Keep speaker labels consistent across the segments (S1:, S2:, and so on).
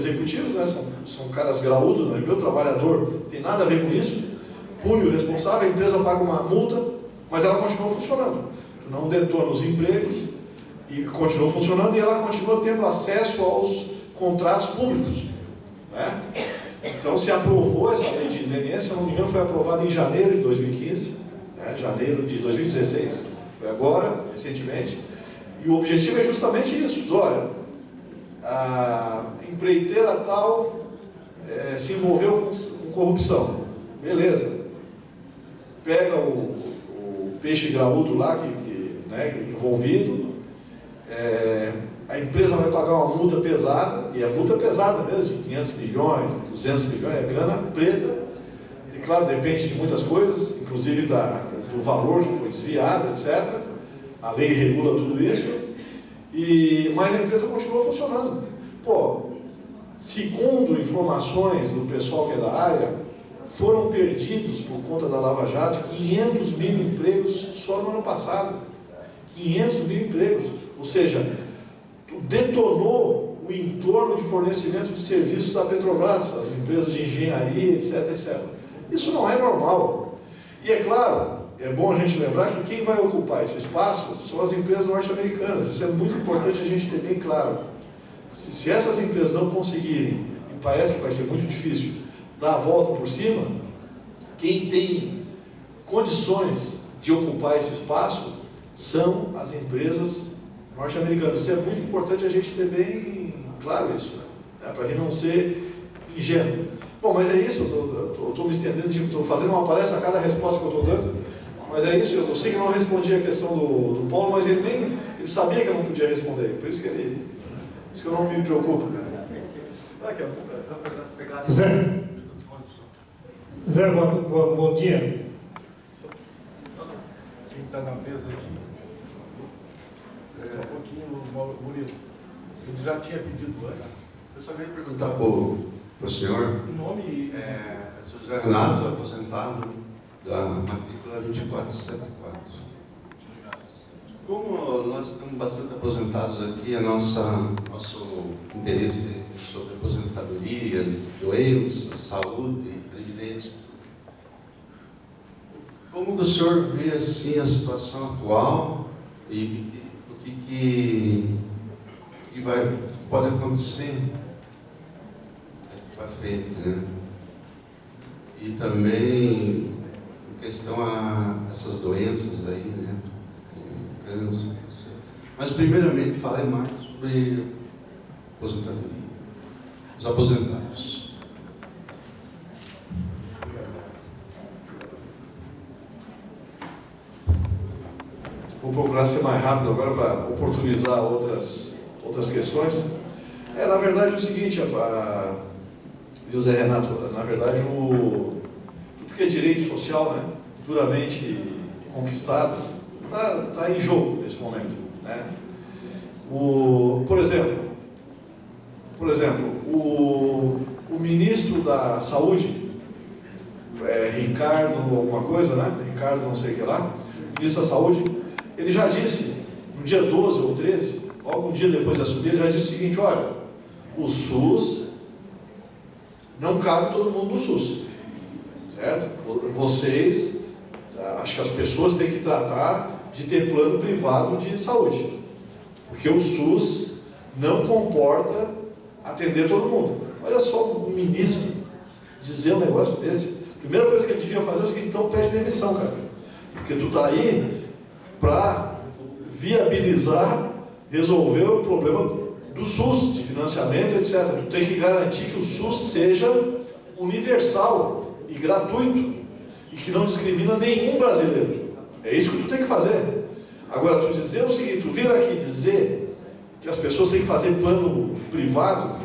S1: executivos, né? São caras graúdos, né? Meu trabalhador tem nada a ver com isso, pune o responsável, a empresa paga uma multa, mas ela continua funcionando. Não detona os empregos e continua funcionando e ela continua tendo acesso aos contratos públicos, né? Então se aprovou essa lei de leniência, se não me engano foi aprovada em janeiro de 2015, né? Janeiro de 2016, foi agora, recentemente, e o objetivo é justamente isso. Diz, olha, a empreiteira tal se envolveu com corrupção, beleza, pega o peixe graúdo lá né, envolvido, a empresa vai pagar uma multa pesada, e a multa é pesada mesmo, de 500 milhões, 200 milhões, é grana preta, e claro, depende de muitas coisas, inclusive do valor que foi desviado, etc. A lei regula tudo isso, mas a empresa continua funcionando. Pô, segundo informações do pessoal que é da área, foram perdidos por conta da Lava Jato 500 mil empregos só no ano passado. 500 mil empregos, ou seja, detonou o entorno de fornecimento de serviços da Petrobras, as empresas de engenharia, etc, etc. Isso não é normal. E é claro, é bom a gente lembrar que quem vai ocupar esse espaço são as empresas norte-americanas. Isso é muito importante a gente ter bem claro. Se essas empresas não conseguirem, e parece que vai ser muito difícil, dar a volta por cima, quem tem condições de ocupar esse espaço são as empresas norte-americanas. Isso é muito importante a gente ter bem claro isso, né? Para a gente não ser ingênuo. Bom, mas é isso, eu estou me estendendo, estou fazendo uma palestra a cada resposta que eu estou dando, mas é isso, eu sei que não respondi a questão do Paulo, mas ele sabia que eu não podia responder, por isso que eu não me preocupo.
S2: Zé, bom dia.
S3: Quem está na mesa aqui? Só um pouquinho, Murilo. Ele já tinha pedido antes.
S4: Eu só queria perguntar para o senhor.
S3: O nome
S4: Sou José Renato, aposentado da matrícula 2474. Como nós estamos bastante aposentados aqui, nosso interesse sobre aposentadorias, doenças, saúde, previdência. Como que o senhor vê assim a situação atual e o que pode acontecer daqui para frente, né? E também em questão a essas doenças aí, né? Câncer. Mas primeiramente fale mais sobre aposentadoria, os aposentados.
S1: Vou procurar ser mais rápido agora para oportunizar outras questões. Na verdade é o seguinte, viu, Zé Renato, na verdade tudo que é direito social, né, duramente conquistado, está em jogo nesse momento, né? Por exemplo, o ministro da Saúde, Ricardo alguma coisa, né? Ricardo não sei o que lá, ministro da Saúde, ele já disse, no dia 12 ou 13, logo um dia depois de assumir, ele já disse o seguinte: olha, o SUS, não cabe todo mundo no SUS, certo? Vocês, acho que as pessoas têm que tratar de ter plano privado de saúde, porque o SUS não comporta atender todo mundo. Olha só um ministro dizer um negócio desse. A primeira coisa que ele devia fazer é o seguinte: então pede demissão, cara, porque tu está aí para viabilizar, resolver o problema do SUS, de financiamento, etc. Tu tem que garantir que o SUS seja universal e gratuito e que não discrimina nenhum brasileiro. É isso que tu tem que fazer. Agora, tu dizer o seguinte, tu vir aqui dizer que as pessoas têm que fazer plano privado,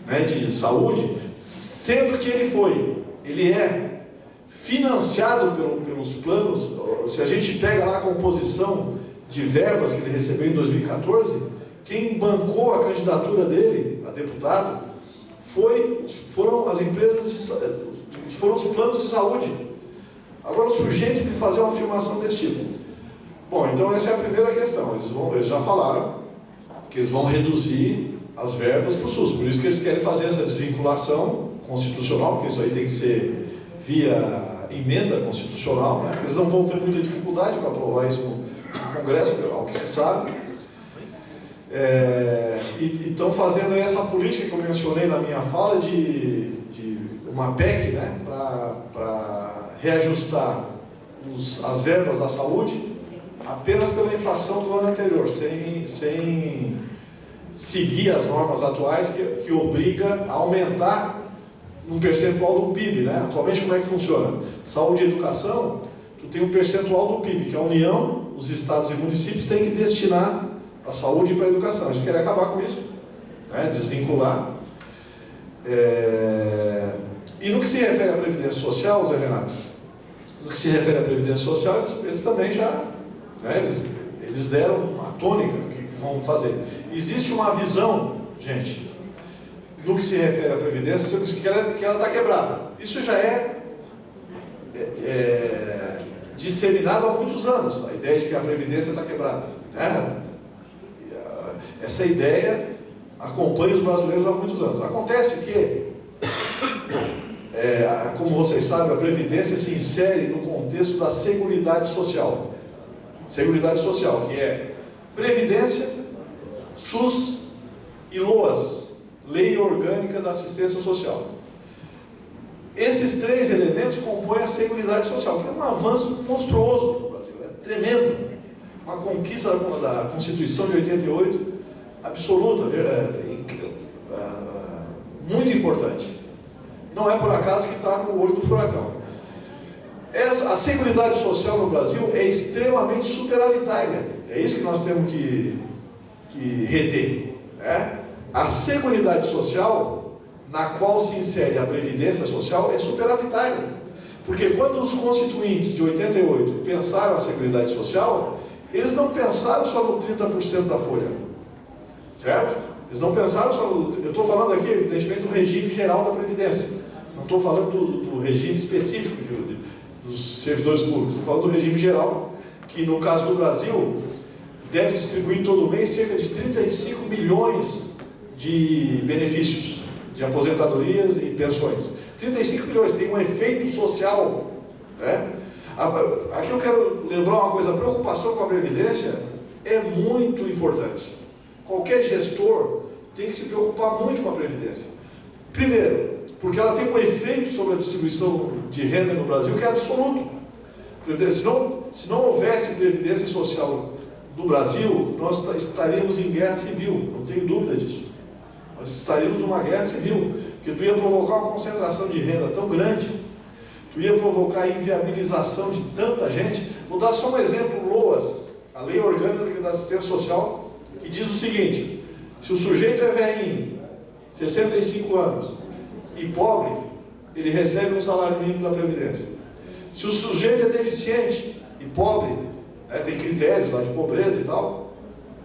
S1: né, de saúde, sendo que ele é financiado pelos planos. Se a gente pega lá a composição de verbas que ele recebeu em 2014, quem bancou a candidatura dele a deputado foram as empresas, foram os planos de saúde. Agora, o sujeito de fazer uma afirmação desse tipo. Bom, então essa é a primeira questão. Eles já falaram que eles vão reduzir as verbas para o SUS. Por isso que eles querem fazer essa desvinculação constitucional, porque isso aí tem que ser via emenda constitucional, né? Eles não vão ter muita dificuldade para aprovar isso no Congresso, ao que se sabe. E estão fazendo aí essa política que eu mencionei na minha fala de uma PEC, né? Para reajustar as verbas da saúde apenas pela inflação do ano anterior, sem seguir as normas atuais que obriga a aumentar um percentual do PIB, né? Atualmente como é que funciona? Saúde e educação, tu tem um percentual do PIB, que a União, os estados e municípios têm que destinar para a saúde e para a educação. Eles querem acabar com isso, né? Desvincular. E no que se refere à Previdência Social, Zé Renato, no que se refere à Previdência Social, eles também já, né? Eles deram a tônica que vão fazer. Existe uma visão, gente, no que se refere à Previdência, que ela está quebrada. Isso já é disseminado há muitos anos, a ideia de que a Previdência está quebrada, né? Essa ideia acompanha os brasileiros há muitos anos. Acontece que, como vocês sabem, a Previdência se insere no contexto da Seguridade Social. Seguridade Social, que é Previdência, SUS e LOAS, Lei Orgânica da Assistência Social. Esses três elementos compõem a Seguridade Social, que é um avanço monstruoso para o Brasil, é tremendo. Uma conquista da Constituição de 88, absoluta, muito importante. Não é por acaso que está no olho do furacão. A Seguridade Social no Brasil é extremamente superavitária. É isso que nós temos que reter, né? A Seguridade Social, na qual se insere a Previdência Social, é superavitária. Porque quando os constituintes de 88 pensaram a Seguridade Social, eles não pensaram só no 30% da folha, certo? Eles não pensaram só no... Eu estou falando aqui, evidentemente, do regime geral da Previdência. Não estou falando do regime específico dos servidores públicos. Estou falando do regime geral, que no caso do Brasil, deve distribuir todo mês cerca de 35 bilhões de benefícios, de aposentadorias e pensões. 35 bilhões, tem um efeito social, né? Aqui eu quero lembrar uma coisa, a preocupação com a Previdência é muito importante. Qualquer gestor tem que se preocupar muito com a Previdência. Primeiro, porque ela tem um efeito sobre a distribuição de renda no Brasil que é absoluto. Se não houvesse Previdência Social no Brasil, nós estaríamos em guerra civil, não tenho dúvida disso. Nós estaríamos numa guerra civil, porque tu ia provocar uma concentração de renda tão grande, tu ia provocar a inviabilização de tanta gente. Vou dar só um exemplo, LOAS, a Lei Orgânica da Assistência Social, que diz o seguinte: se o sujeito é velhinho, 65 anos, e pobre, ele recebe um salário mínimo da Previdência. Se o sujeito é deficiente e pobre, tem critérios lá de pobreza e tal,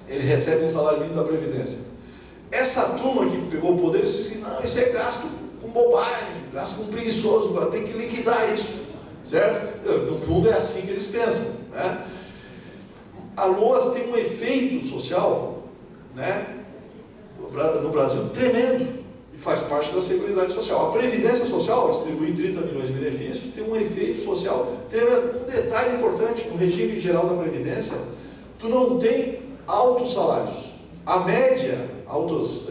S1: ele recebe um salário mínimo da Previdência. Essa turma que pegou o poder disse assim: não, isso é gasto com bobagem, gasto com preguiçoso, tem que liquidar isso, certo? No fundo é assim que eles pensam, né? A LOAS tem um efeito social, né, no Brasil tremendo, e faz parte da Seguridade Social. A Previdência Social, distribuir 30 milhões de benefícios, tem um efeito social tremendo. Um detalhe importante, no regime geral da Previdência, tu não tem altos salários. A média, altas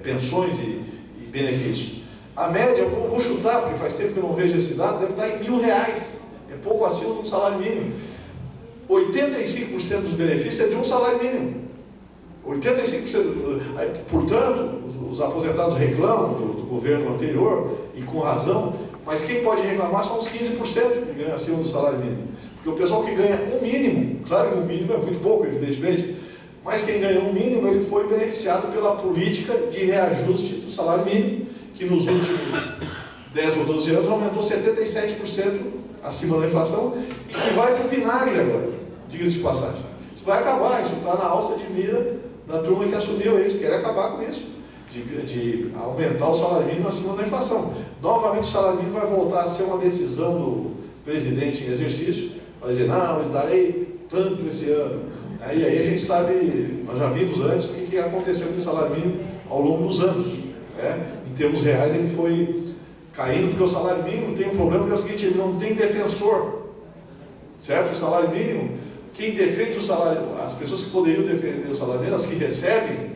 S1: pensões e benefícios. A média, eu vou chutar, porque faz tempo que eu não vejo esse dado, deve estar em R$1.000. É pouco acima do salário mínimo. 85% dos benefícios é de um salário mínimo. 85%. Portanto, os aposentados reclamam do governo anterior, e com razão, mas quem pode reclamar são os 15% que ganham acima do salário mínimo. Porque o pessoal que ganha um mínimo, claro que o mínimo é muito pouco, evidentemente, mas quem ganha um mínimo, ele foi beneficiado pela política de reajuste do salário mínimo, que nos últimos 10 ou 12 anos aumentou 77% acima da inflação, e que vai para o vinagre agora, diga-se de passagem. Isso vai acabar, isso está na alça de mira da turma que assumiu, eles querem acabar com isso, de aumentar o salário mínimo acima da inflação. Novamente o salário mínimo vai voltar a ser uma decisão do presidente em exercício, vai dizer: não, eu darei tanto esse ano, E aí a gente sabe, nós já vimos antes o que aconteceu com o salário mínimo ao longo dos anos. Em termos reais ele foi caindo, porque o salário mínimo tem um problema que é o seguinte, ele não tem defensor. Certo? O salário mínimo, quem defende o salário, as pessoas que poderiam defender o salário mínimo, as que recebem,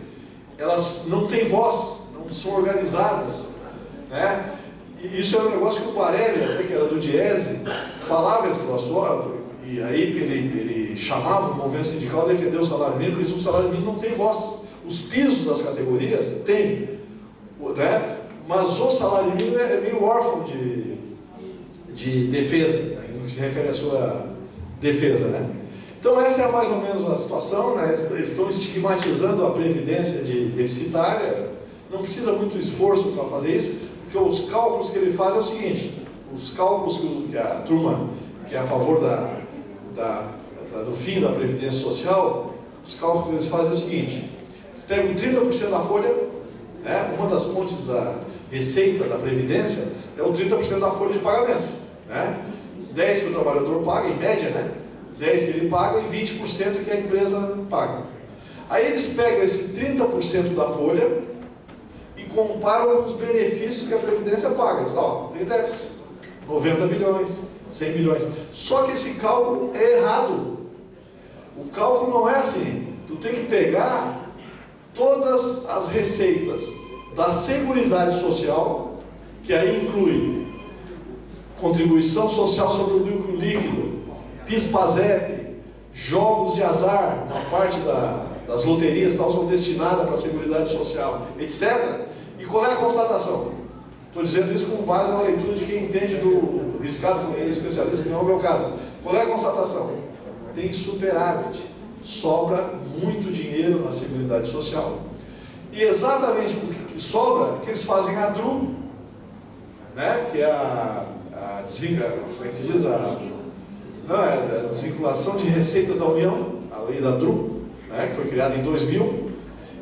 S1: elas não têm voz, não são organizadas. E isso é um negócio que o Parelli, até que era do Diese, falava esse troço, e aí ele chamava o movimento sindical a defender o salário mínimo, porque o salário mínimo não tem voz. Os pisos das categorias têm, mas o salário mínimo é meio órfão de defesa, no que se refere à sua defesa. Então essa é mais ou menos a situação, eles estão estigmatizando a previdência de deficitária, não precisa muito esforço para fazer isso, porque os cálculos que ele faz é o seguinte, os cálculos que a turma que é a favor do fim da Previdência Social, os cálculos que eles fazem é o seguinte, eles pegam 30% da folha, uma das fontes da receita da Previdência é o 30% da folha de pagamentos, 10 que o trabalhador paga, em média, 10 que ele paga e 20% que a empresa paga. Aí eles pegam esse 30% da folha e comparam os benefícios que a Previdência paga. Eles falam, tem déficit, 90 bilhões, 100 bilhões. Só que esse cálculo é errado. O cálculo não é assim. Tu tem que pegar todas as receitas da Seguridade Social, que aí inclui contribuição social sobre o lucro líquido, PIS/PASEP, jogos de azar, uma parte das loterias tal são destinadas para a Seguridade Social, etc. E qual é a constatação? Estou dizendo isso com base na leitura de quem entende do riscado, especialista, que não é o meu caso. Qual é a constatação? Tem superávit, sobra muito dinheiro na Seguridade Social. E exatamente porque sobra, que eles fazem a DRU, que é a desvinculação de receitas da União, a lei da DRU, que foi criada em 2000,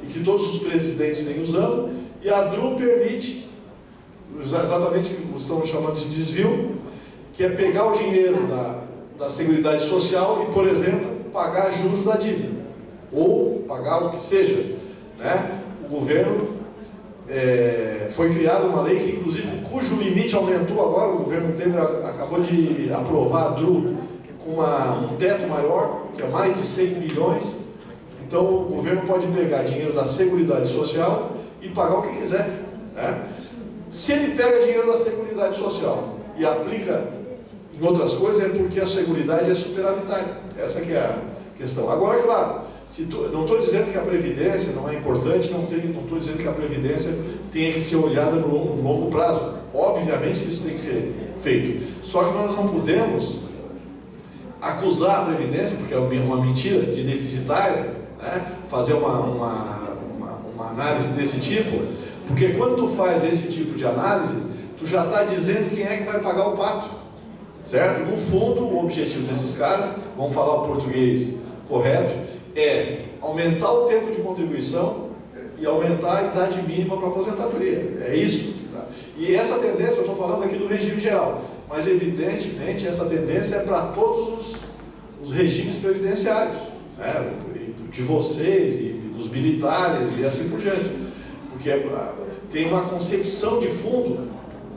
S1: e que todos os presidentes vêm usando, e a DRU permite, exatamente o que estamos chamando de desvio, que é pegar o dinheiro da Seguridade Social e, por exemplo, pagar juros da dívida, ou pagar o que seja. O governo foi criada uma lei que, inclusive, cujo limite aumentou agora, o governo Temer acabou de aprovar a DRU com um teto maior, que é mais de 100 bilhões. Então o governo pode pegar dinheiro da Seguridade Social e pagar o que quiser. Se ele pega dinheiro da Seguridade Social e aplica em outras coisas, é porque a Seguridade é superavitária. Essa que é a questão. Agora, claro, não estou dizendo que a Previdência não é importante, não estou dizendo que a Previdência tenha que ser olhada no longo prazo. Obviamente que isso tem que ser feito. Só que nós não podemos acusar a Previdência, porque é uma mentira, de deficitária, fazer uma análise desse tipo, porque quando tu faz esse tipo de análise, tu já está dizendo quem é que vai pagar o pato, certo? No fundo, o objetivo desses caras, vamos falar o português correto, é aumentar o tempo de contribuição e aumentar a idade mínima para aposentadoria. É isso. E essa tendência, eu estou falando aqui do regime geral, mas evidentemente essa tendência é para todos os regimes previdenciários, de vocês e dos militares e assim por diante, porque tem uma concepção de fundo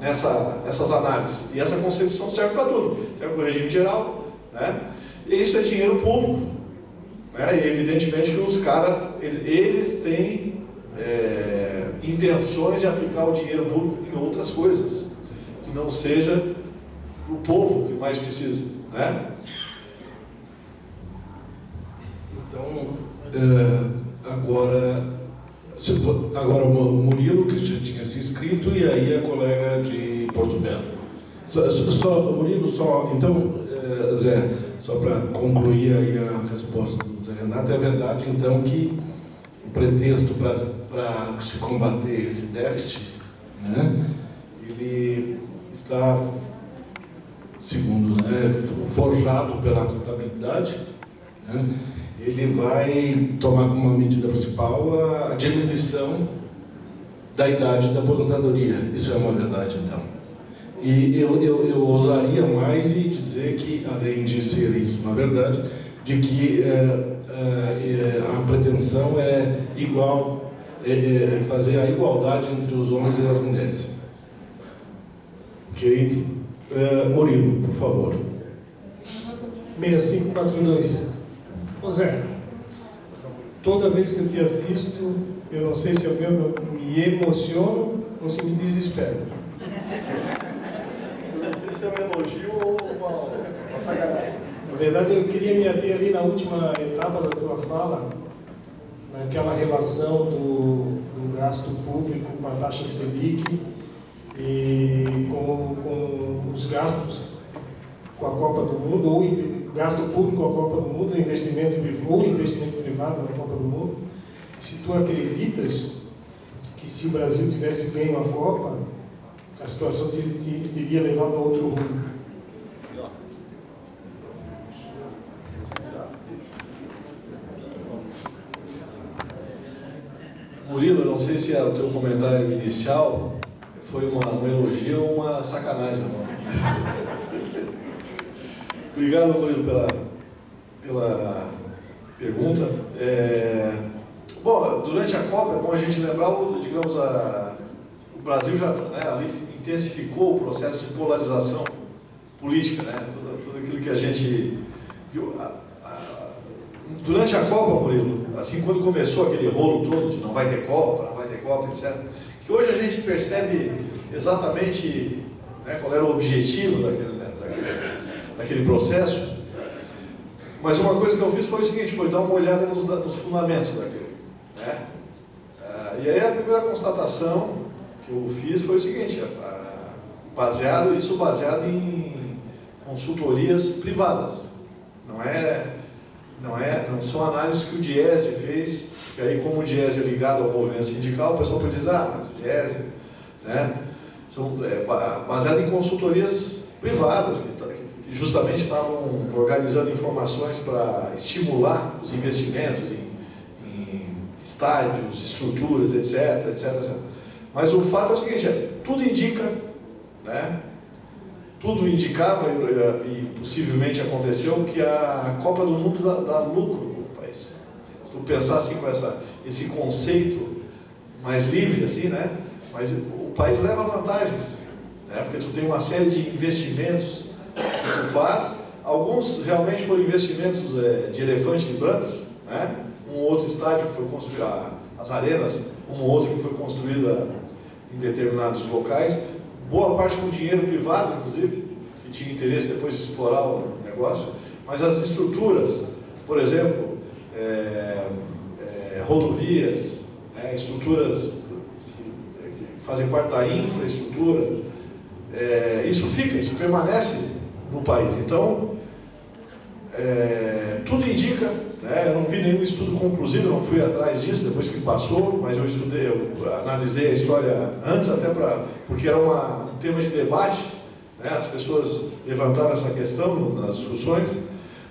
S1: nessas análises, e essa concepção serve para tudo, serve para o regime geral, e isso é dinheiro público, e evidentemente que os caras, eles têm intenções de aplicar o dinheiro público em outras coisas, que não seja para o povo que mais precisa,
S5: Então, agora o Murilo, que já tinha se inscrito, e aí a colega de Porto Belo. Murilo, então, Zé, só para concluir aí a resposta do Zé Renato, é verdade então que o pretexto para se combater esse déficit, ele está, segundo, forjado pela contabilidade, ele vai tomar como medida principal a diminuição da idade da aposentadoria. Isso é uma verdade, então. E eu ousaria mais e dizer que, além de ser isso uma verdade, de que a pretensão é igual, fazer a igualdade entre os homens e as mulheres. Ok? Murilo, por favor.
S2: 6542. Ô Zé, toda vez que eu te assisto, eu não sei se eu me emociono ou se me desespero.
S1: Não sei se é um elogio ou uma sacanagem.
S2: Na verdade, eu queria me ater ali na última etapa da tua fala, naquela relação do gasto público com a taxa Selic e com os gastos com a Copa do Mundo, ou gasto público com a Copa do Mundo, ou investimento privado na Copa do Mundo. Se tu acreditas que se o Brasil tivesse ganho a Copa, a situação teria levado a outro rumo.
S1: Murilo, não sei se o teu comentário inicial foi um elogio ou uma sacanagem. Obrigado, Murilo, pela pergunta. Bom, durante a Copa é bom a gente lembrar, digamos, o Brasil já ali intensificou o processo de polarização política, né? Tudo aquilo que a gente viu. Durante a Copa, Murilo, assim, quando começou aquele rolo todo de não vai ter Copa, etc., que hoje a gente percebe exatamente, né, qual era o objetivo daquele processo, mas uma coisa que eu fiz foi o seguinte, foi dar uma olhada nos fundamentos daquilo, né? E aí a primeira constatação que eu fiz foi o seguinte, baseado em consultorias privadas, não são análises que o Diese fez, que aí como o Diese é ligado ao movimento sindical, o pessoal pode dizer, mas o Diese, né, são baseado em consultorias privadas, que justamente estavam organizando informações para estimular os investimentos em estádios, estruturas, etc. Mas o fato é o seguinte, tudo indica, né, tudo indicava e possivelmente aconteceu que a Copa do Mundo dá lucro para o país. Se tu pensar assim com esse conceito mais livre, assim, né? Mas o país leva vantagens, né? Porque tu tem uma série de investimentos que tu faz. Alguns realmente foram investimentos de elefantes de brancos, né? Um outro estádio que foi construído, as arenas, um outro que foi construída em determinados locais. Boa parte com dinheiro privado, inclusive, que tinha interesse depois de explorar o negócio, mas as estruturas, por exemplo, rodovias, estruturas que fazem parte da infraestrutura, isso permanece no país. Então, tudo indica, né, eu não vi nenhum estudo conclusivo, não fui atrás disso depois que passou, mas eu analisei a história antes, até porque era um tema de debate, né, as pessoas levantavam essa questão nas discussões,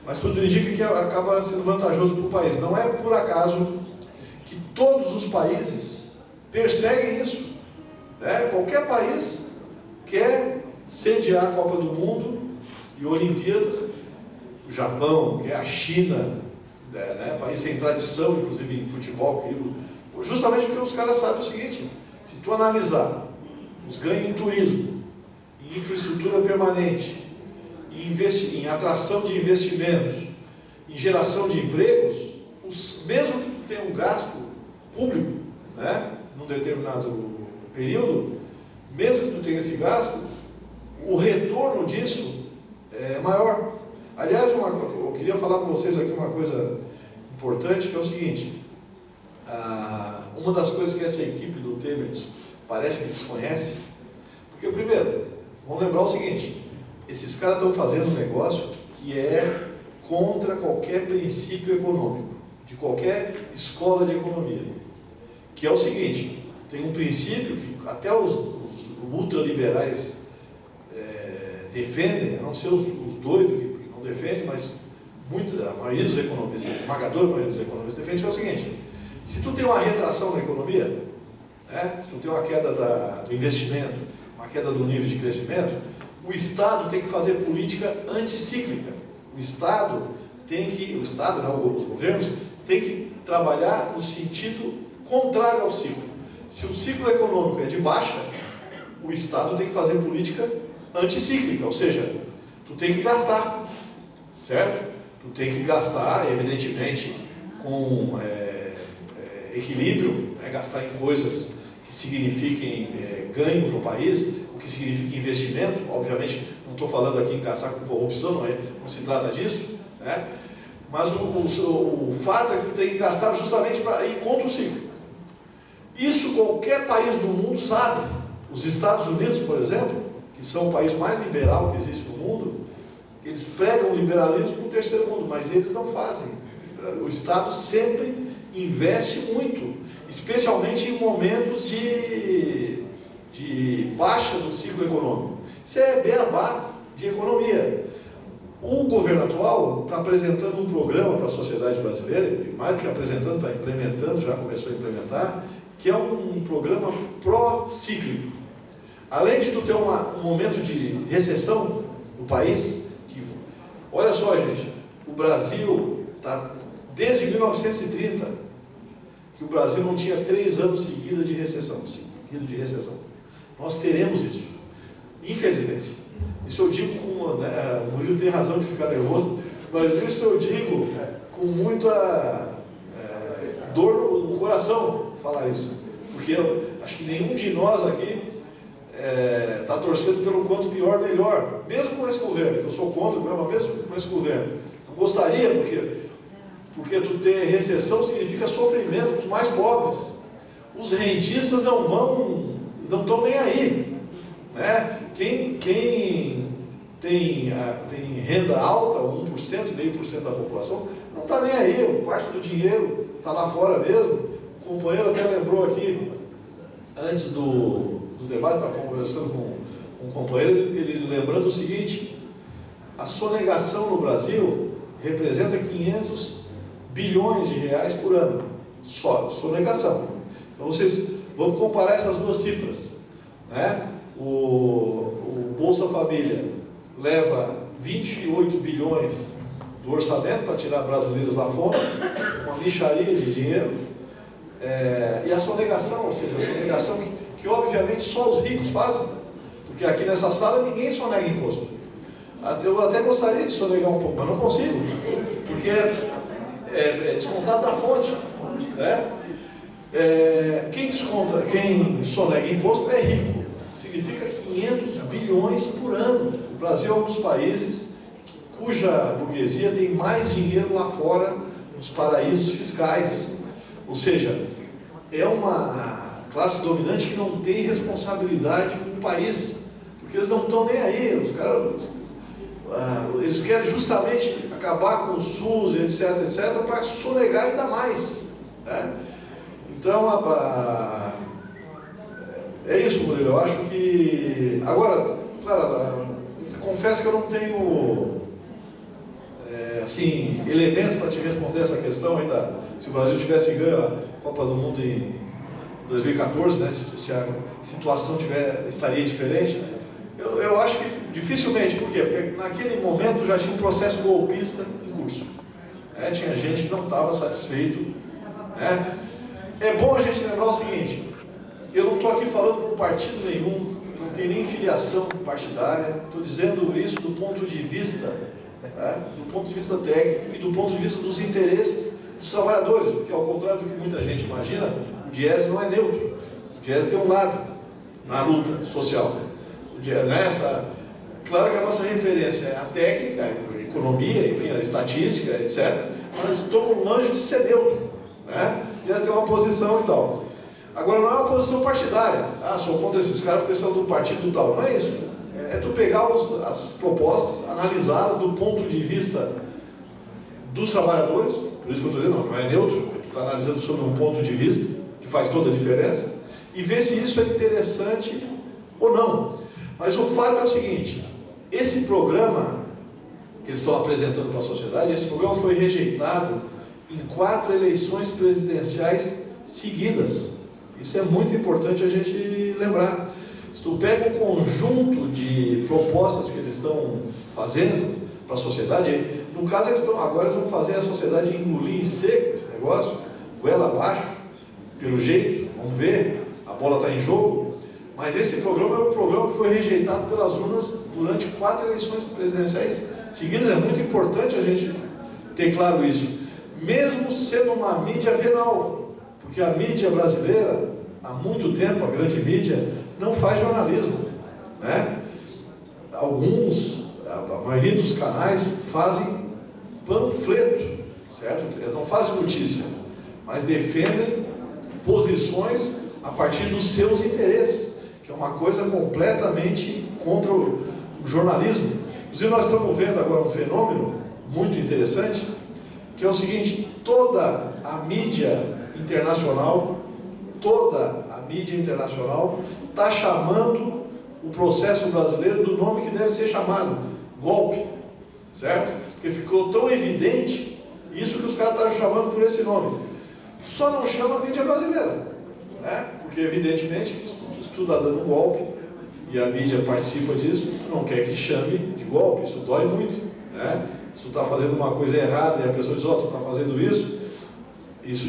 S1: mas tudo indica que acaba sendo vantajoso para o país. Não é por acaso que todos os países perseguem isso, né? Qualquer país quer sediar a Copa do Mundo e Olimpíadas, o Japão, quer a China, né? País sem tradição, inclusive em futebol, justamente porque os caras sabem o seguinte, se tu analisar os ganhos em turismo, em infraestrutura permanente, em atração de investimentos, em geração de empregos, mesmo que tu tenha um gasto público, né, num determinado período, mesmo que tu tenha esse gasto, o retorno disso é maior. Aliás, eu queria falar com vocês aqui uma coisa importante, que é o seguinte, uma das coisas que essa equipe do Temer parece que desconhece, porque primeiro, vamos lembrar o seguinte, esses caras estão fazendo um negócio que é contra qualquer princípio econômico, de qualquer escola de economia, que é o seguinte, tem um princípio que até os ultraliberais defendem, a não ser os doidos que não defendem, mas a maioria dos economistas, a esmagadora maioria dos economistas defende, que é o seguinte, se tu tem uma retração na economia, né, se tu tem uma queda do investimento, uma queda do nível de crescimento, o Estado tem que fazer política anticíclica. O Estado o Estado, não, os governos, tem que trabalhar no sentido contrário ao ciclo. Se o ciclo econômico é de baixa, o Estado tem que fazer política anticíclica, ou seja, tu tem que gastar, certo? Tu tem que gastar, evidentemente, com equilíbrio, né? Gastar em coisas que signifiquem ganho para o país, o que significa investimento. Obviamente, não estou falando aqui em gastar com corrupção, não se trata disso, né? Mas o fato é que tu tem que gastar justamente para ir contra o ciclo. Isso qualquer país do mundo sabe. Os Estados Unidos, por exemplo, que são o país mais liberal que existe no mundo, eles pregam o liberalismo no terceiro mundo, mas eles não fazem. O Estado sempre investe muito, especialmente em momentos de baixa do ciclo econômico. Isso é beabá de economia. O governo atual está apresentando um programa para a sociedade brasileira, e mais do que apresentando, está implementando, já começou a implementar, que é um programa pró-cíclico. Além de tu ter um momento de recessão no país, olha só, gente, o Brasil está, desde 1930, que o Brasil não tinha 3 anos seguidos de recessão. Nós teremos isso, infelizmente. Isso eu digo o Murilo tem razão de ficar nervoso, mas isso eu digo com muita dor no coração falar isso, porque eu acho que nenhum de nós aqui está torcendo pelo quanto pior, melhor, mesmo com esse governo, que eu sou contra, mas mesmo com esse governo. Não gostaria, porque tu ter recessão significa sofrimento para os mais pobres. Os rentistas não estão nem aí, né? Quem tem renda alta, 1%, 0,5% da população, não está nem aí, parte do dinheiro está lá fora mesmo. O companheiro até lembrou aqui, antes do debate, estava conversando com um companheiro, ele lembrando o seguinte: a sonegação no Brasil representa 500 bilhões de reais por ano, só sonegação. Então vamos comparar essas duas cifras, né? O Bolsa Família leva 28 bilhões do orçamento para tirar brasileiros da fome, uma lixaria de dinheiro, e a sonegação, ou seja, a sonegação que obviamente só os ricos fazem, porque aqui nessa sala ninguém sonega imposto. Eu até gostaria de sonegar um pouco, mas não consigo, porque é descontado da fonte, né? Quem sonega imposto é rico, significa 500 bilhões por ano. O Brasil é um dos países cuja burguesia tem mais dinheiro lá fora, nos paraísos fiscais, ou seja, é uma classe dominante que não tem responsabilidade com o país, porque eles não estão nem aí, os caras, eles querem justamente acabar com o SUS, etc, para sonegar ainda mais, né? Então, é isso, Murilo. Eu acho que... Agora, claro, confesso que eu não tenho elementos para te responder essa questão ainda. Se o Brasil tivesse ganho a Copa do Mundo em 2014, né, se a situação estaria diferente, eu acho que dificilmente. Por quê? Porque naquele momento já tinha um processo golpista em curso, né? Tinha gente que não estava satisfeito, né? É bom a gente lembrar o seguinte: eu não estou aqui falando por partido nenhum, eu não tenho nem filiação partidária, estou dizendo isso do ponto de vista, né, do ponto de vista técnico e do ponto de vista dos interesses dos trabalhadores, porque ao contrário do que muita gente imagina, o Diese não é neutro, o Diese tem um lado na luta social. Claro que a nossa referência é a técnica, a economia, enfim, a estatística, etc., mas estamos longe de ser neutro, né? O Diese tem uma posição e tal. Agora, não é uma posição partidária. Sou contra esses caras porque são do partido tal. Não é isso. É tu pegar as propostas, analisá-las do ponto de vista dos trabalhadores. Por isso que eu estou dizendo, não é neutro. Tu está analisando sobre um ponto de vista que faz toda a diferença e ver se isso é interessante ou não. Mas o fato é o seguinte: esse programa que eles estão apresentando para a sociedade, esse programa foi rejeitado em 4 eleições presidenciais seguidas. Isso é muito importante a gente lembrar. Se tu pega o conjunto de propostas que eles estão fazendo para a sociedade, no caso agora eles vão fazer a sociedade engolir em seco esse negócio, goela abaixo, pelo jeito, vamos ver, a bola está em jogo, mas esse programa é um programa que foi rejeitado pelas urnas durante 4 eleições presidenciais seguidas. É muito importante a gente ter claro isso, mesmo sendo uma mídia venal, porque a mídia brasileira, há muito tempo, a grande mídia, não faz jornalismo, né? A maioria dos canais fazem panfleto, certo? Eles não fazem notícia, mas defendem posições a partir dos seus interesses, que é uma coisa completamente contra o jornalismo. Inclusive, nós estamos vendo agora um fenômeno muito interessante, que é o seguinte: toda a mídia internacional está chamando o processo brasileiro do nome que deve ser chamado, golpe, certo? Porque ficou tão evidente isso que os caras estão chamando por esse nome. Só não chama a mídia brasileira, né? Porque evidentemente que se tu está dando um golpe e a mídia participa disso, não quer que chame de golpe, isso dói muito, né? Se tu está fazendo uma coisa errada e a pessoa diz, tu está fazendo isso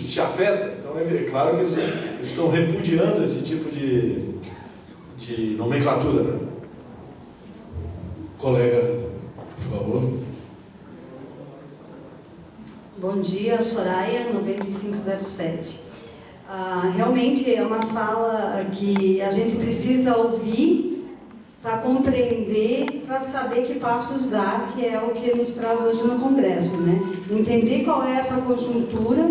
S1: te afeta. Então é claro que eles estão repudiando esse tipo de nomenclatura, né?
S5: Colega, por favor.
S6: Bom dia, Soraya, 9507. Realmente é uma fala que a gente precisa ouvir para compreender, para saber que passos dar, que é o que nos traz hoje no Congresso, né? Entender qual é essa conjuntura,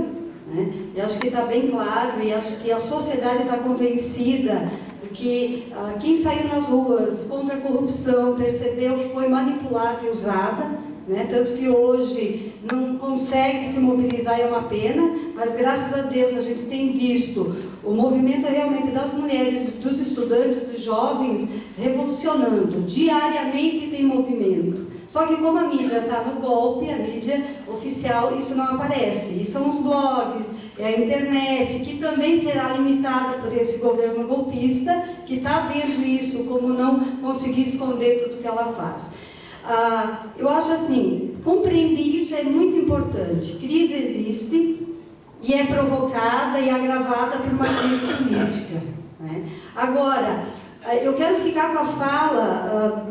S6: né? E acho que está bem claro, e acho que a sociedade está convencida de que quem saiu nas ruas contra a corrupção percebeu que foi manipulada e usada, né? Tanto que hoje não consegue se mobilizar, é uma pena, mas graças a Deus a gente tem visto o movimento realmente das mulheres, dos estudantes, dos jovens, revolucionando. Diariamente tem movimento. Só que como a mídia está no golpe, a mídia oficial, isso não aparece. E são os blogs, é a internet, que também será limitada por esse governo golpista, que está vendo isso como não conseguir esconder tudo que ela faz. Eu acho assim, compreender isso é muito importante. Crise existe e é provocada e agravada por uma crise política, né? Agora, eu quero ficar com a fala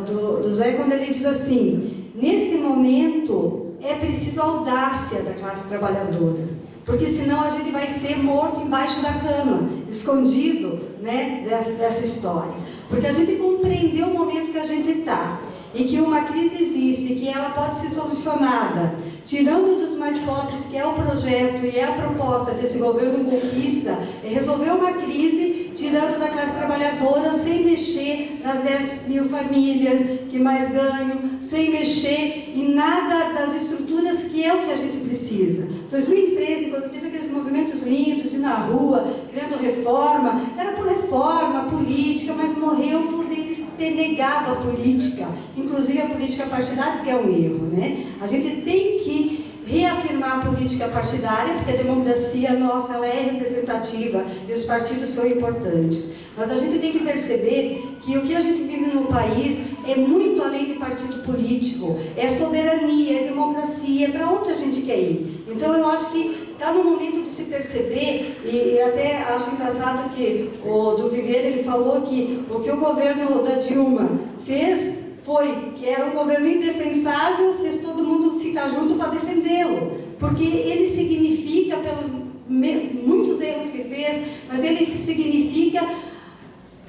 S6: do Zé quando ele diz assim: nesse momento é preciso audácia da classe trabalhadora, porque senão a gente vai ser morto embaixo da cama, escondido, né, dessa história. Porque a gente compreendeu o momento que a gente está, e que uma crise existe, que ela pode ser solucionada, tirando dos mais pobres, que é o projeto e é a proposta desse governo golpista, é resolver uma crise tirando da classe trabalhadora, sem mexer nas 10 mil famílias que mais ganham, sem mexer em nada das estruturas que é o que a gente precisa. 2013, quando teve aqueles movimentos lindos, ir na rua, criando reforma, era por reforma política, mas morreu por eles ter negado a política, inclusive a política partidária, que é um erro, né? A gente tem que reafirmar a política partidária, porque a democracia nossa ela é representativa e os partidos são importantes. Mas a gente tem que perceber que o que a gente vive no país é muito além de partido político, é soberania, é democracia, é para onde a gente quer ir. Então eu acho que está no momento de se perceber, e até acho engraçado que o do Viveiro ele falou que o que o governo da Dilma fez foi que era um governo indefensável, fez todo mundo ficar junto para defendê-lo, porque ele significa, pelos muitos erros que fez, mas ele significa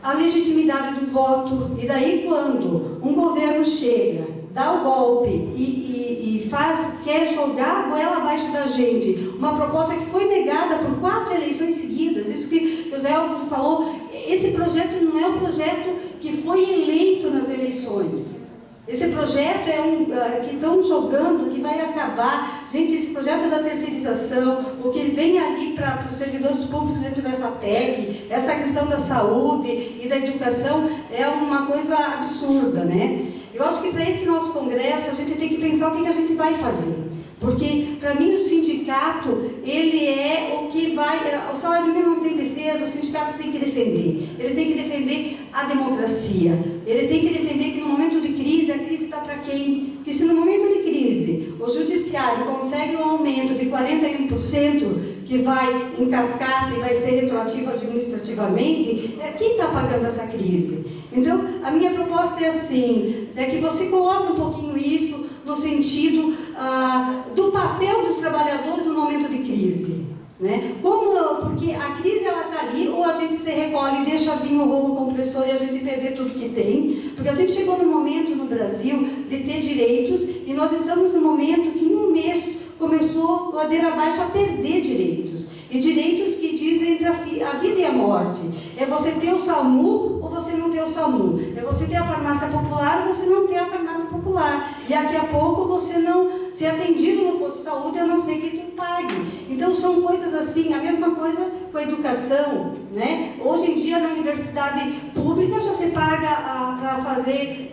S6: a legitimidade do voto. E daí quando um governo chega, dá o golpe e quer jogar a goela abaixo da gente, uma proposta que foi negada por 4 eleições seguidas, isso que o Zé Alves falou, esse projeto não é um projeto que foi eleito nas eleições. Esse projeto é que estão jogando, que vai acabar. Gente, esse projeto da terceirização, o que vem ali para os servidores públicos dentro dessa PEC, essa questão da saúde e da educação, é uma coisa absurda, né? Eu acho que para esse nosso congresso, a gente tem que pensar o que a gente vai fazer. Porque, para mim, o sindicato, ele é o que vai... O salário mínimo não tem defesa, o sindicato tem que defender. Ele tem que defender a democracia. Ele tem que defender que no momento de crise, a crise está para quem? Porque se no momento de crise o judiciário consegue um aumento de 41%, que vai em cascata e vai ser retroativo administrativamente, quem está pagando essa crise? Então, a minha proposta é assim, é que você coloque um pouquinho isso no sentido do papel dos trabalhadores no momento de crise. Né? Porque a crise está ali, ou a gente se recolhe e deixa vir o rolo compressor e a gente perder tudo que tem, porque a gente chegou no momento no Brasil de ter direitos, e nós estamos no momento que em um mês começou ladeira abaixo a perder direitos, e direitos que dizem entre a vida e a morte. É você ter o SAMU ou você não ter o SAMU, é você ter a farmácia popular ou você não ter a farmácia popular, e daqui a pouco você não ser atendido no posto de saúde a não ser que tu pague. Então são coisas assim, a mesma coisa com a educação, né? Hoje em dia na universidade pública já se paga para fazer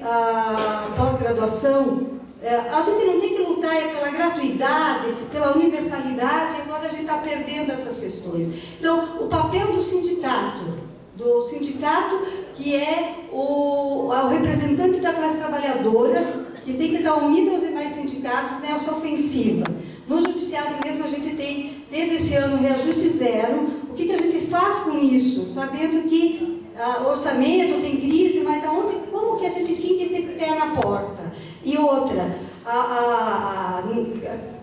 S6: pós-graduação. A gente não tem que lutar pela gratuidade, pela universalidade, agora a gente está perdendo essas questões. Então, o papel do sindicato que é o representante da classe trabalhadora, que tem que estar unido aos demais sindicatos nessa ofensiva. No judiciário mesmo a gente teve esse ano reajuste zero. O que a gente faz com isso? Sabendo que orçamento tem crise, mas como que a gente fica esse pé na porta? E outra,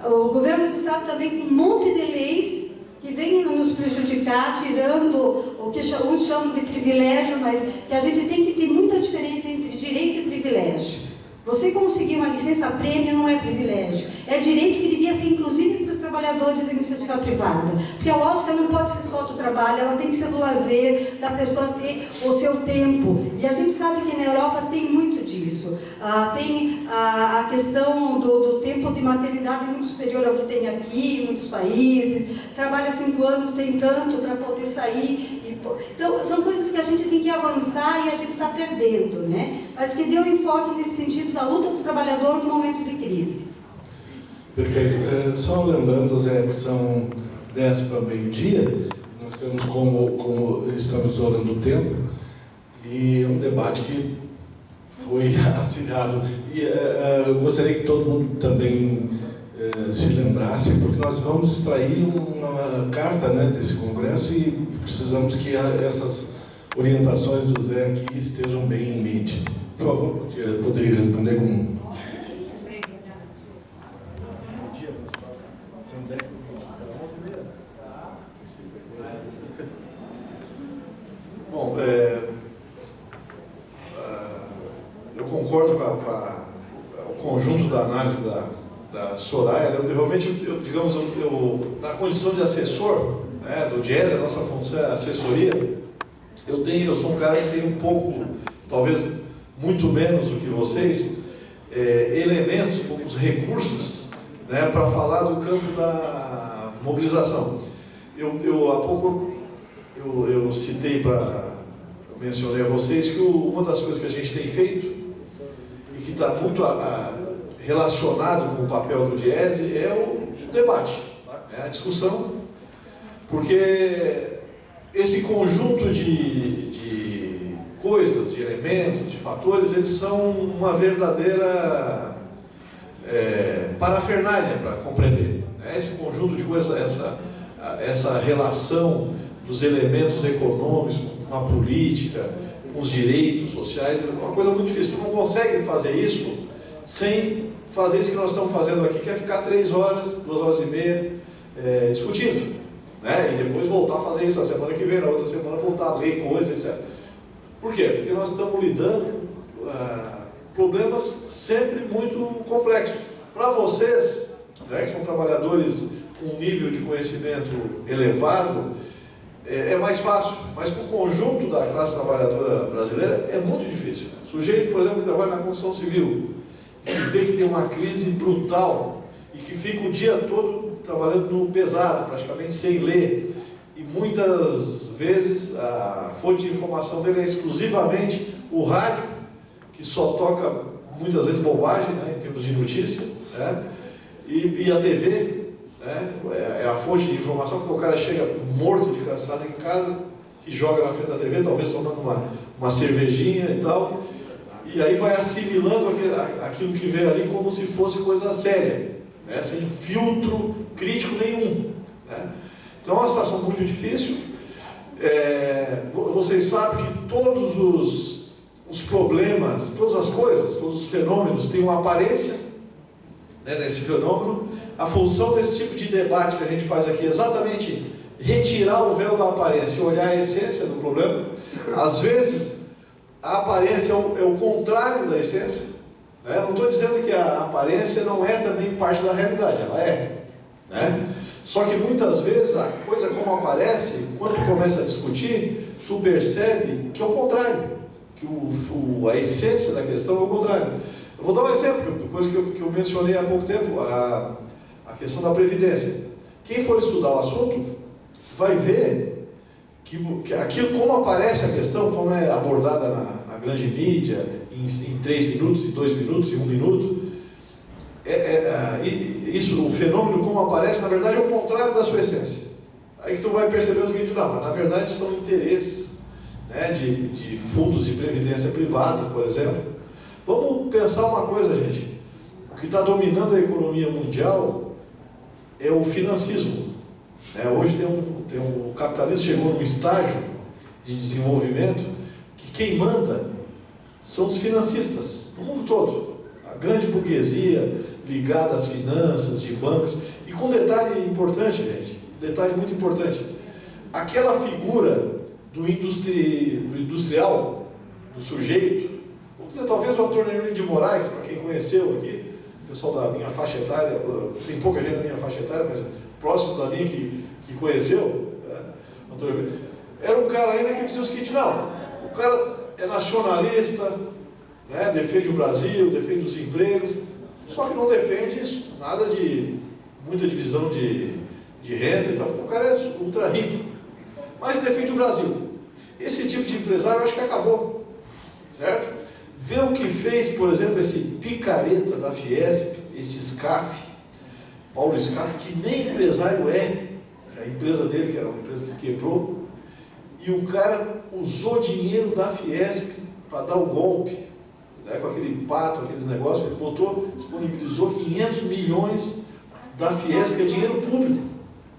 S6: o governo do Estado também com um monte de leis que vêm nos prejudicar, tirando o que uns chamam de privilégio, mas que a gente tem que ter muita diferença entre direito e privilégio. Você conseguir uma licença-prêmio não é privilégio, é direito que devia ser inclusive para os trabalhadores da iniciativa privada, porque a lógica não pode ser só do trabalho, ela tem que ser do lazer, da pessoa ter o seu tempo, e a gente sabe que na Europa tem muito disso. Tem a questão do tempo de maternidade muito superior ao que tem aqui em muitos países, trabalha 5 anos, tem tanto para poder sair. Então, são coisas que a gente tem que avançar e a gente está perdendo, né? Mas que dê um enfoque nesse sentido da luta do trabalhador no momento de crise.
S5: Perfeito. Só lembrando, Zé, que são 10 para meio-dia, nós temos como estamos estourando o tempo, e é um debate que foi acirrado. E eu gostaria que todo mundo também se lembrasse, porque nós vamos extrair uma carta, né, desse congresso e precisamos que essas orientações do Zé aqui estejam bem em mente. Por favor, poderia responder com...
S1: Bom, eu concordo com o conjunto da análise da Soraya. Realmente, digamos, na condição de assessor, né, do Diese, a nossa função é assessoria, eu sou um cara que tem um pouco, talvez muito menos do que vocês, elementos, poucos recursos, né, para falar do campo da mobilização. Há pouco eu citei mencionei a vocês que uma das coisas que a gente tem feito e que está muito relacionado com o papel do Diese é o debate, a discussão, porque esse conjunto de coisas, de elementos, de fatores, eles são uma verdadeira parafernália para compreender. Esse conjunto de coisas, essa relação dos elementos econômicos com a política, com os direitos sociais, é uma coisa muito difícil. Tu não consegue fazer isso sem fazer isso que nós estamos fazendo aqui, que é ficar 3 horas, 2 horas e meia discutindo, né? E depois voltar a fazer isso a semana que vem, na outra semana voltar a ler coisas, etc. Por quê? Porque nós estamos lidando com problemas sempre muito complexos. Para vocês, né, que são trabalhadores com um nível de conhecimento elevado, é mais fácil, mas para o conjunto da classe trabalhadora brasileira é muito difícil. Sujeito, por exemplo, que trabalha na construção civil, que vê que tem uma crise brutal e que fica o dia todo trabalhando no pesado, praticamente sem ler, e muitas vezes a fonte de informação dele é exclusivamente o rádio, que só toca muitas vezes bobagem, né, em termos de notícia, né, e a TV, né, é a fonte de informação, porque o cara chega morto de cansado em casa, se joga na frente da TV, talvez tomando uma cervejinha e tal, e aí vai assimilando aquilo que vê ali como se fosse coisa séria, né? Sem filtro crítico nenhum, né? Então é uma situação muito difícil. Vocês sabem que todos os problemas, todas as coisas, todos os fenômenos têm uma aparência, né, nesse fenômeno. A função desse tipo de debate que a gente faz aqui é exatamente retirar o véu da aparência e olhar a essência do problema. Às vezes, a aparência é o contrário da essência, né? Não estou dizendo que a aparência não é também parte da realidade, ela é, né? Só que muitas vezes a coisa como aparece, quando tu começa a discutir, tu percebe que é o contrário, que a essência da questão é o contrário. Eu vou dar um exemplo, coisa que eu mencionei há pouco tempo, a questão da Previdência. Quem for estudar o assunto vai ver que aquilo, como aparece a questão, como é abordada na grande mídia, em 3 minutos, em 2 minutos, em 1 minuto, isso, o fenômeno como aparece, na verdade é o contrário da sua essência. Aí que tu vai perceber o seguinte: não, mas na verdade são interesses, né, de fundos de previdência privada, por exemplo. Vamos pensar uma coisa, gente. O que está dominando a economia mundial é o financismo. Hoje o capitalismo chegou num estágio de desenvolvimento que quem manda são os financistas, no mundo todo. A grande burguesia ligada às finanças, de bancos. E com um detalhe importante, gente, um detalhe muito importante. Aquela figura do industrial, do sujeito, talvez o Antônio Emílio de Moraes, para quem conheceu aqui, o pessoal da minha faixa etária, tem pouca gente da minha faixa etária, mas próximo da minha que conheceu, né? Era um cara ainda que dizia o seguinte: não, o cara é nacionalista, né, defende o Brasil, defende os empregos, só que não defende isso, nada de muita divisão de renda e tal. O cara é ultra rico, mas defende o Brasil. Esse tipo de empresário eu acho que acabou, certo? Vê o que fez, por exemplo, esse picareta da Fiesp, esse SCAF, Paulo SCAF, que nem empresário que a empresa dele, que era uma empresa que quebrou, e o cara usou dinheiro da Fiesp para dar o golpe, né, com aquele pato, aqueles negócios. Ele disponibilizou 500 milhões da Fiesp, que é dinheiro público,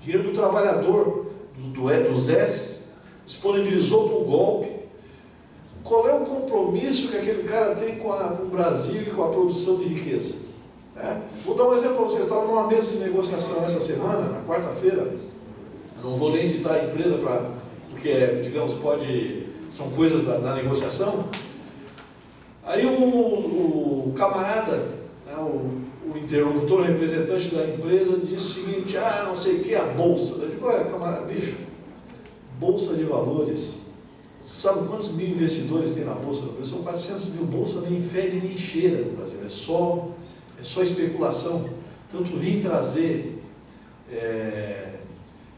S1: dinheiro do trabalhador, dos S, disponibilizou para o golpe. Qual é o compromisso que aquele cara tem com o Brasil e com a produção de riqueza? Vou dar um exemplo para você. Eu estava numa mesa de negociação essa semana, na quarta-feira. Não vou nem citar a empresa, porque, digamos, são coisas da negociação. Aí o camarada, né, o interlocutor, o representante da empresa, disse o seguinte: não sei o que, a bolsa. Eu digo: olha, camarada, bicho, bolsa de valores. Sabe quantos mil investidores tem na Bolsa do Brasil? São 400 mil. Bolsa nem fede nem cheira no Brasil, é só especulação. Tanto vim trazer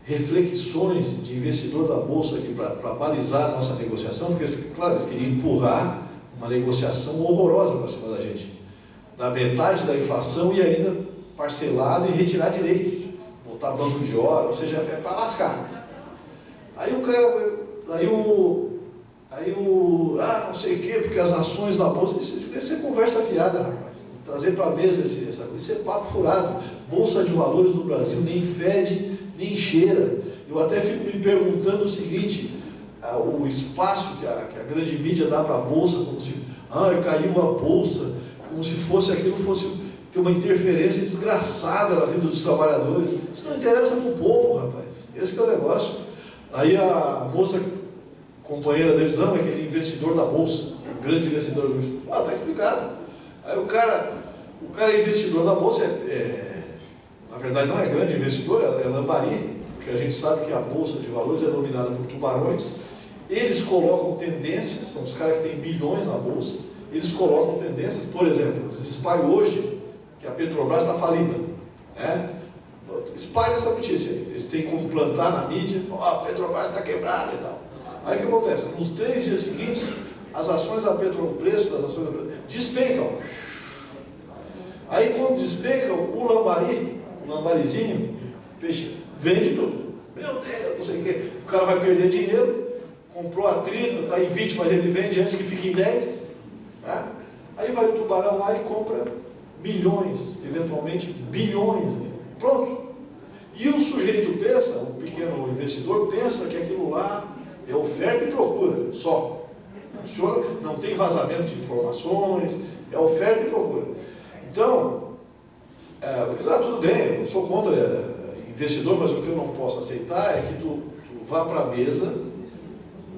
S1: reflexões de investidor da Bolsa aqui para balizar a nossa negociação, porque, claro, eles queriam empurrar uma negociação horrorosa para cima da gente, da metade da inflação e ainda parcelado e retirar direitos, botar banco de hora, ou seja, é para lascar. Aí o cara... não sei o quê, porque as ações da Bolsa, isso é conversa fiada, rapaz. Trazer para a mesa isso é papo furado. Bolsa de Valores do Brasil nem fede, nem cheira. Eu até fico me perguntando o seguinte: o espaço que a grande mídia dá para a Bolsa, como se, caiu a Bolsa, como se fosse aquilo, fosse ter uma interferência desgraçada na vida dos trabalhadores. Isso não interessa para o povo, rapaz. Esse que é o negócio. Aí a moça companheira deles: não, é aquele investidor da Bolsa, um grande investidor da Bolsa. Está explicado. Aí o cara é investidor da Bolsa, na verdade não é grande investidor, é lambari, porque a gente sabe que a Bolsa de Valores é dominada por tubarões. Eles colocam tendências, são os caras que têm bilhões na Bolsa, eles colocam tendências. Por exemplo, eles espalham hoje que a Petrobras está falida, né? Espalha essa notícia, eles têm como plantar na mídia: a Petrobras está quebrada e tal. Aí o que acontece? Nos 3 dias seguintes, as ações da Petrobras, o preço das ações da Petrobras despencam. Aí quando despencam, o lambarizinho, peixe, vende tudo. Meu Deus, não sei o que. O cara vai perder dinheiro, comprou a 30, está em 20, mas ele vende antes que fique em 10. Né? Aí vai o tubarão lá e compra milhões, eventualmente bilhões. Pronto. E o sujeito pensa, o pequeno investidor pensa que aquilo lá é oferta e procura, só. O senhor não tem vazamento de informações, é oferta e procura. Então, tudo bem, eu não sou contra investidor, mas o que eu não posso aceitar é que tu vá para a mesa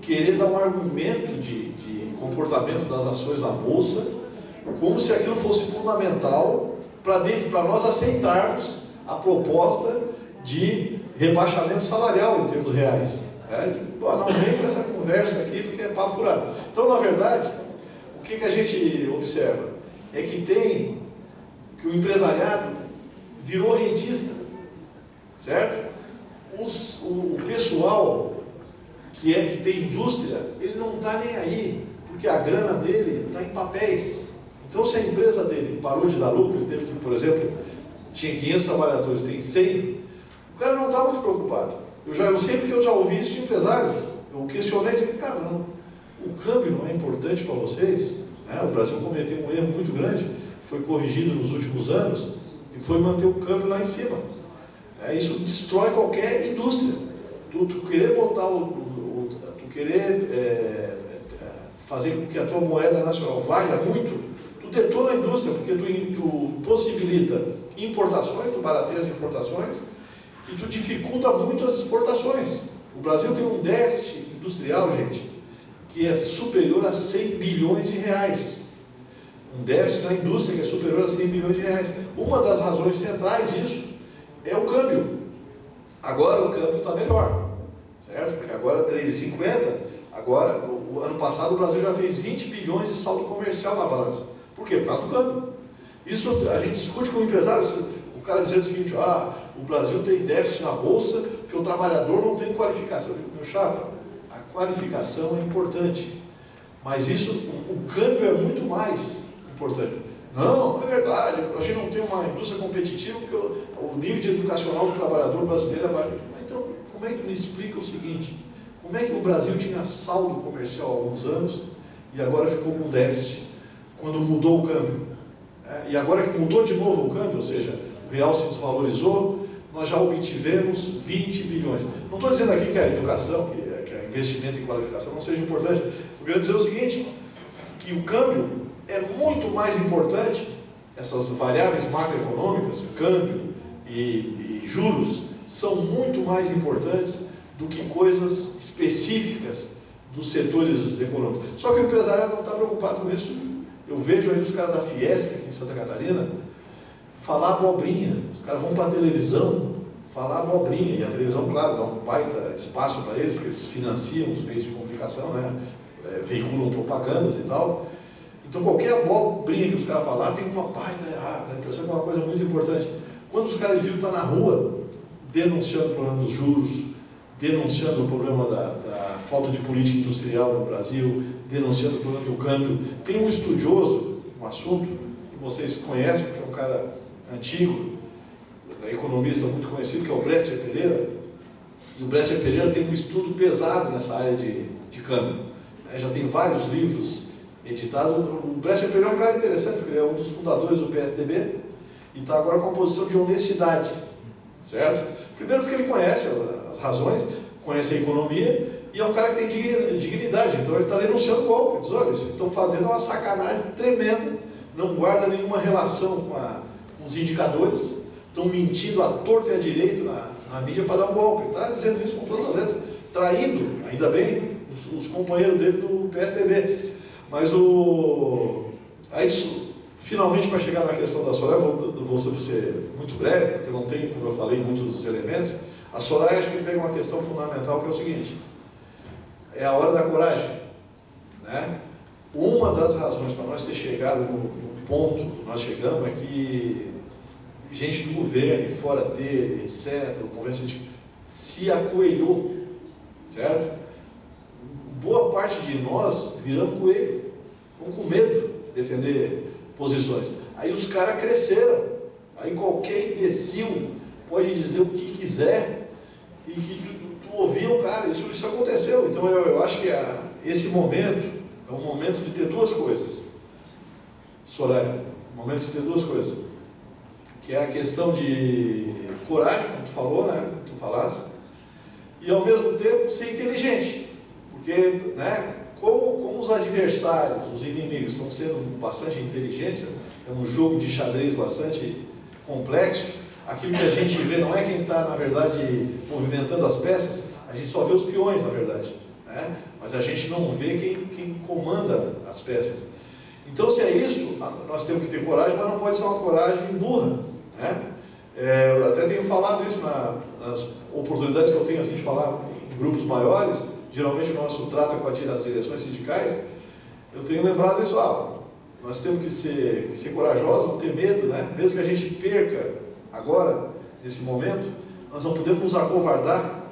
S1: querer dar um argumento de comportamento das ações na Bolsa, como se aquilo fosse fundamental para nós aceitarmos a proposta de rebaixamento salarial em termos reais. Não vem com essa conversa aqui porque é papo furado. Então, na verdade, o que a gente observa é que o empresariado virou rentista, certo? O pessoal que tem indústria, ele não está nem aí, porque a grana dele está em papéis. Então, se a empresa dele parou de dar lucro, ele teve que, por exemplo, tinha 500 trabalhadores, tem 100, o cara não está muito preocupado. Eu sempre que eu já ouvi isso de empresário, eu questionei, digo, cara, não, o câmbio não é importante para vocês? O Brasil cometeu um erro muito grande, que foi corrigido nos últimos anos, e foi manter o câmbio lá em cima. Isso destrói qualquer indústria. Tu querer botar tu querer fazer com que a tua moeda nacional valha muito, tu detona a indústria, porque tu possibilita importações, tu barateia as importações, e tu dificulta muito as exportações. O Brasil tem um déficit industrial, gente, que é superior a 100 bilhões de reais. Um déficit na indústria que é superior a 100 bilhões de reais. Uma das razões centrais disso é o câmbio. Agora o câmbio está melhor, certo? Porque agora 3,50, agora, o ano passado o Brasil já fez 20 bilhões de saldo comercial na balança. Por quê? Por causa do câmbio. Isso a gente discute com o empresário, o cara dizendo o seguinte, o Brasil tem déficit na Bolsa, porque o trabalhador não tem qualificação. Meu chapa, a qualificação é importante, mas o câmbio é muito mais importante. Não, é verdade, a gente não tem uma indústria competitiva porque o nível educacional do trabalhador brasileiro é baixo. Então, como é que tu me explica o seguinte? Como é que o Brasil tinha saldo comercial há alguns anos e agora ficou com déficit quando mudou o câmbio? E agora que mudou de novo o câmbio, ou seja, o real se desvalorizou, nós já obtivemos 20 bilhões. Não estou dizendo aqui que a educação, que o investimento em qualificação não seja importante. Estou querendo dizer o seguinte, que o câmbio é muito mais importante, essas variáveis macroeconômicas, câmbio e juros, são muito mais importantes do que coisas específicas dos setores econômicos. Só que o empresariado não está preocupado com isso. Eu vejo aí os caras da Fiesp, aqui em Santa Catarina, falar abobrinha. Os caras vão para a televisão falar abobrinha. E a televisão, claro, dá um baita espaço para eles, porque eles financiam os meios de comunicação, né? Veiculam propagandas e tal. Então, qualquer abobrinha que os caras falar tem uma baita errada. A impressão que é uma coisa muito importante. Quando os caras viram estar na rua denunciando o problema dos juros, denunciando o problema da falta de política industrial no Brasil, denunciando o problema do câmbio. Tem um estudioso, um assunto que vocês conhecem, que é um cara antigo, economista muito conhecido, que é o Bresser Pereira. E o Bresser Pereira tem um estudo pesado nessa área de câmbio. Já tem vários livros editados. O Bresser Pereira é um cara interessante, porque ele é um dos fundadores do PSDB e está agora com uma posição de honestidade, certo? Primeiro porque ele conhece as razões, conhece a economia e é um cara que tem dignidade, então ele está denunciando o golpe. Diz, olha, isso estão fazendo uma sacanagem tremenda, não guarda nenhuma relação com os indicadores, estão mentindo à torta e à direito na mídia para dar um golpe. Está dizendo isso com todas as letras, traindo, ainda bem, os companheiros dele do PSDB. Mas finalmente, para chegar na questão da Soraya, vou ser muito breve, porque não tem, como eu falei, muitos dos elementos. A Soraya, acho que pega uma questão fundamental, que é o seguinte: é a hora da coragem, né? Uma das razões para nós ter chegado no ponto que nós chegamos é que gente do governo, fora dele, etc., o movimento científico, se acoelhou, certo? Boa parte de nós viramos coelho, ficamos com medo de defender posições. Aí os caras cresceram. Aí qualquer imbecil pode dizer o que quiser e que tu ouvia o cara, isso aconteceu. Então eu acho que esse momento é um momento de ter duas coisas, Soraya, um momento de ter duas coisas, que é a questão de coragem, como tu falou, né, como tu falaste, e ao mesmo tempo ser inteligente, porque, né, como os adversários, os inimigos estão sendo bastante inteligentes, é um jogo de xadrez bastante complexo, aquilo que a gente vê não é quem está, na verdade, movimentando as peças, a gente só vê os peões, na verdade, né? Mas a gente não vê quem comanda as peças. Então, se é isso, nós temos que ter coragem, mas não pode ser uma coragem burra, né? Eu até tenho falado isso nas oportunidades que eu tenho assim, de falar em grupos maiores, geralmente o nosso trato é com as direções sindicais, eu tenho lembrado isso, nós temos que ser corajosos, não ter medo, né? Mesmo que a gente perca agora, nesse momento, nós não podemos nos acovardar,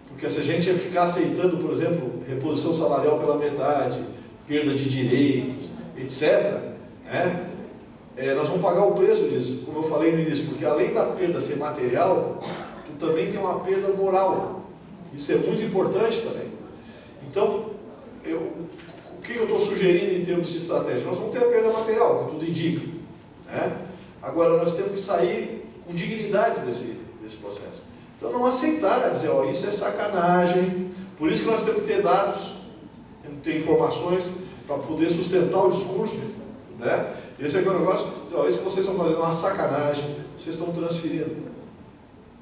S1: porque se a gente ficar aceitando, por exemplo, reposição salarial pela metade, perda de direitos, etc., né? Nós vamos pagar o preço disso, como eu falei no início, porque além da perda ser material, tu também tem uma perda moral. Isso é muito importante também. Então, o que eu estou sugerindo em termos de estratégia? Nós vamos ter a perda material, que tudo indica, né? Agora, nós temos que sair com dignidade desse processo. Então, não aceitar, dizer, isso é sacanagem. Por isso que nós temos que ter dados, temos que ter informações para poder sustentar o discurso, né? Esse é o negócio, isso que vocês estão fazendo é uma sacanagem, vocês estão transferindo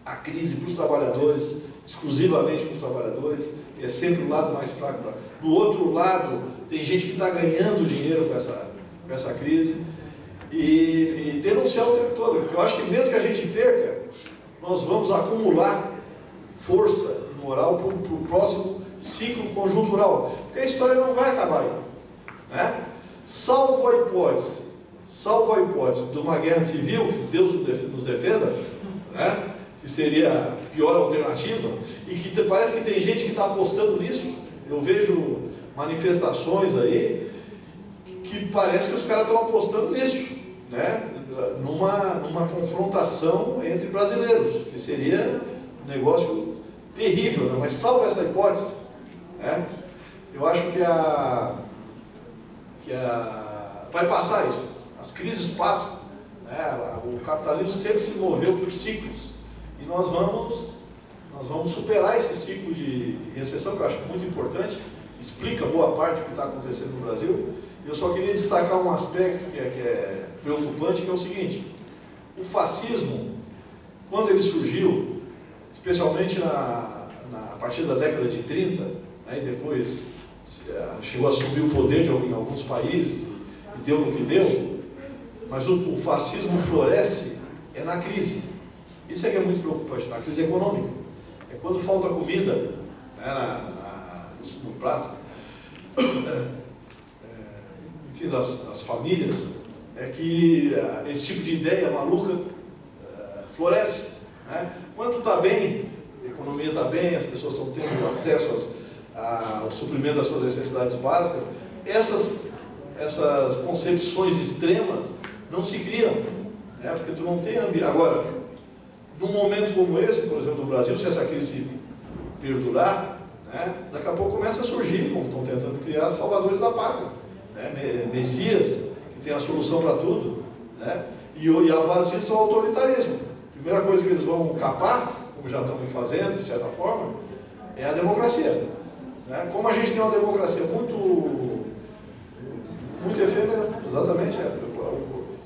S1: a crise para os trabalhadores, exclusivamente para os trabalhadores, e é sempre o lado mais fraco. Do outro lado, tem gente que está ganhando dinheiro com essa crise, e denunciar o tempo todo, porque eu acho que mesmo que a gente perca, nós vamos acumular força e moral para o próximo ciclo conjuntural, porque a história não vai acabar aí, né? Salvo a hipótese de uma guerra civil, que Deus nos defenda, né? Que seria a pior alternativa, e que parece que tem gente que está apostando nisso. Eu vejo manifestações aí, que parece que os caras estão apostando nisso, né? Numa confrontação entre brasileiros, que seria um negócio terrível, né? Mas salvo essa hipótese, né? Eu acho que vai passar isso. As crises passam, né? O capitalismo sempre se moveu por ciclos, e nós vamos superar esse ciclo de recessão, que eu acho muito importante, explica boa parte do que está acontecendo no Brasil. Eu só queria destacar um aspecto que é preocupante, que é o seguinte: o fascismo, quando ele surgiu, especialmente a partir da década de 30, né, e depois chegou a subir o poder em alguns países, e deu no que deu, mas o fascismo floresce na crise. Isso é que é muito preocupante, na crise econômica. É quando falta comida, né, no prato, enfim, das famílias, é que esse tipo de ideia maluca floresce, né? Quando está bem, a economia está bem, as pessoas estão tendo acesso ao suprimento das suas necessidades básicas, essas concepções extremas não se criam, né? Porque tu não tem ambiente. Agora, num momento como esse, por exemplo, no Brasil, se essa crise perdurar, né, daqui a pouco começa a surgir, como estão tentando criar, salvadores da pátria, né? Messias, que tem a solução para tudo, né? E a base disso é o autoritarismo. A primeira coisa que eles vão capar, como já estão fazendo, de certa forma, é a democracia, né? Como a gente tem uma democracia muito efêmera, exatamente,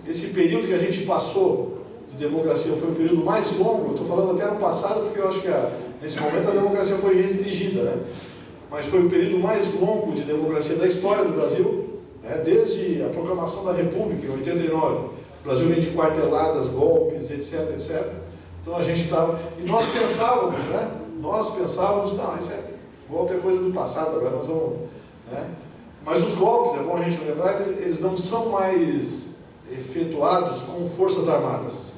S1: esse período que a gente passou de democracia foi o período mais longo. Eu estou falando até no passado, porque eu acho que nesse momento a democracia foi restringida, né? Mas foi o período mais longo de democracia da história do Brasil, né? Desde a proclamação da República, em 89. O Brasil vem de quarteladas, golpes, etc, etc. Então a gente estava... E nós pensávamos, né? Não, isso golpe é coisa do passado, agora nós vamos... Né? Mas os golpes, é bom a gente lembrar, eles não são mais efetuados com forças armadas.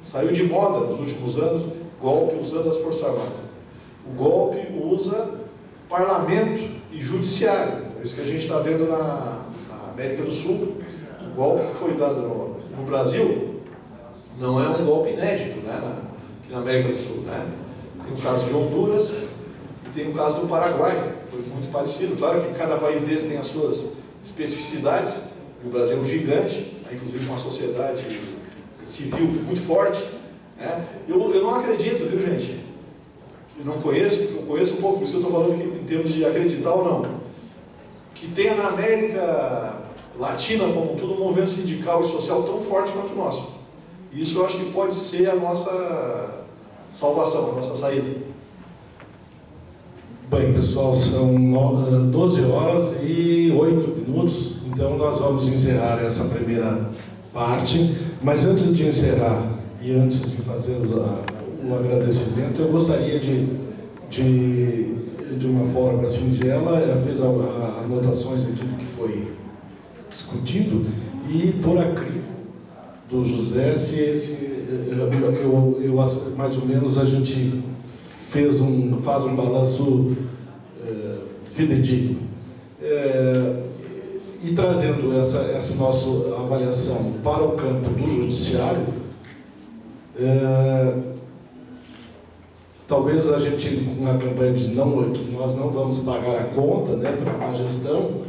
S1: Saiu de moda nos últimos anos golpe usando as forças armadas. O golpe usa parlamento e judiciário. É isso que a gente está vendo na América do Sul. O golpe que foi dado no Brasil não é um golpe inédito, né, aqui na América do Sul, né? Tem o caso de Honduras, E tem o caso do Paraguai, foi muito parecido. Claro que cada país desse tem as suas especificidades. O Brasil é um gigante, né, inclusive uma sociedade civil muito forte. Né? Eu não acredito, viu, gente? Eu conheço um pouco, por isso que eu estou falando aqui em termos de acreditar ou não. Que tenha na América Latina, como um todo, um movimento sindical e social tão forte quanto o nosso. Isso eu acho que pode ser a nossa salvação, a nossa saída.
S5: Bem, pessoal, são 12 horas e 8 minutos, então nós vamos encerrar essa primeira parte. Mas antes de encerrar e antes de fazer o agradecimento, eu gostaria de uma forma singela, fez anotações de tudo que foi discutido, e por aqui do José, mais ou menos a gente faz um balanço fidedigno. E trazendo essa nossa avaliação para o campo do judiciário, talvez a gente, na campanha de que nós não vamos pagar a conta, né, para a má gestão,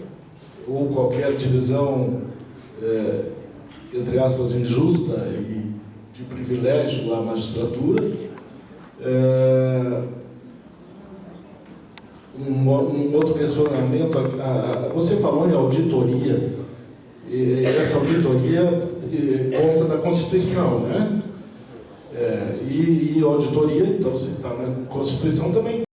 S5: ou qualquer divisão, entre aspas, injusta e de privilégio à magistratura. Um outro questionamento, você falou em auditoria, e essa auditoria consta da Constituição, né? E auditoria, então, se está na Constituição, também